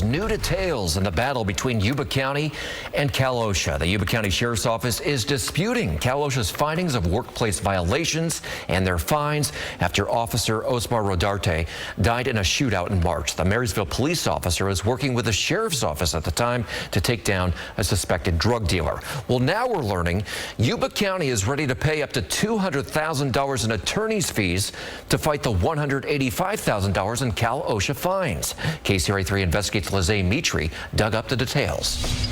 reveals new details in the battle between Yuba County and Cal OSHA. The Yuba County Sheriff's Office is disputing Cal OSHA's findings of workplace violations and their fines after Officer Osmar Rodarte died in a shootout in March. The Marysville police officer was working with the Sheriff's Office at the time to take down a suspected drug dealer. Well, now we're learning Yuba County is ready to pay up to $200,000 in attorney's fees to fight the $185,000 in Cal OSHA fines. KCRA 3 investigates Lizzie Mitri dug up the details.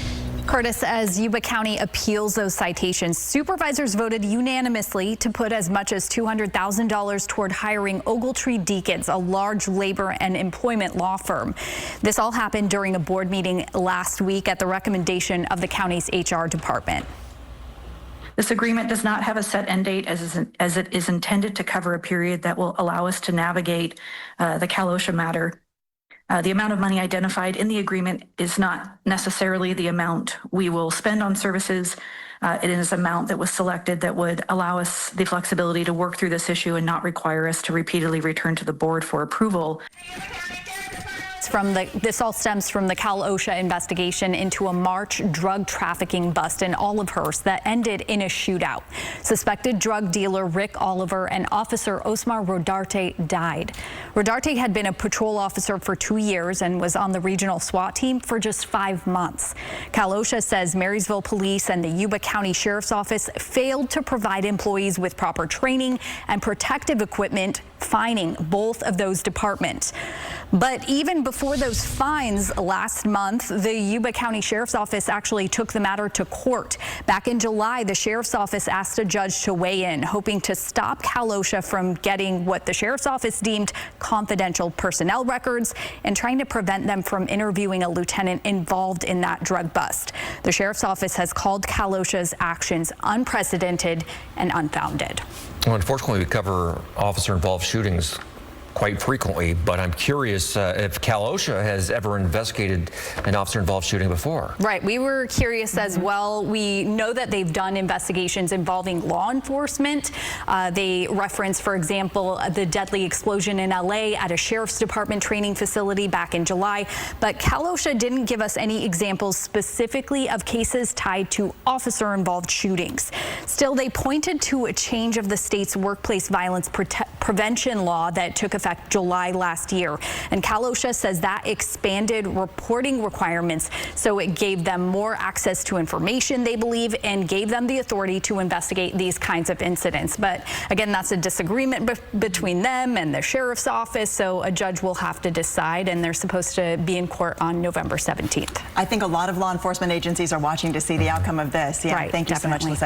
Curtis, as Yuba County appeals those citations, supervisors voted unanimously to put as much as $200,000 toward hiring Ogletree Deacons, a large labor and employment law firm. This all happened during a board meeting last week at the recommendation of the county's HR department. This agreement does not have a set end date as it is intended to cover a period that will allow us to navigate the Cal OSHA matter. The amount of money identified in the agreement is not necessarily the amount we will spend on services. It is an amount that was selected that would allow us the flexibility to work through this issue and not require us to repeatedly return to the board for approval. This all stems from the Cal OSHA investigation into a March drug trafficking bust in Olivehurst that ended in a shootout. Suspected drug dealer Rick Oliver and Officer Osmar Rodarte died. Rodarte had been a patrol officer for 2 years and was on the regional SWAT team for just 5 months. Cal OSHA says Marysville Police and the Yuba County Sheriff's Office failed to provide employees with proper training and protective equipment, fining both of those departments. But even before those fines last month, the Yuba County Sheriff's Office actually took the matter to court. Back in July, the Sheriff's Office asked a judge to weigh in, hoping to stop Cal OSHA from getting what the Sheriff's Office deemed confidential personnel records and trying to prevent them from interviewing a lieutenant involved in that drug bust. The Sheriff's Office has called Cal OSHA's actions unprecedented and unfounded. Well, unfortunately, we cover officer-involved shootings quite frequently, but I'm curious if Cal OSHA has ever investigated an officer-involved shooting before. Right. We were curious as well. We know that they've done investigations involving law enforcement. They reference, for example, the deadly explosion in LA at a sheriff's department training facility back in July. But Cal OSHA didn't give us any examples specifically of cases tied to officer-involved shootings. Still, they pointed to a change of the state's workplace violence prevention law that took effect July last year. And Cal OSHA says that expanded reporting requirements, so it gave them more access to information, they believe, and gave them the authority to investigate these kinds of incidents. But again, that's a disagreement between them and the sheriff's office, so a judge will have to decide, and they're supposed to be in court on November 17th. I think a lot of law enforcement agencies are watching to see the outcome of this. Yeah, right, thank you so much, Lizzie.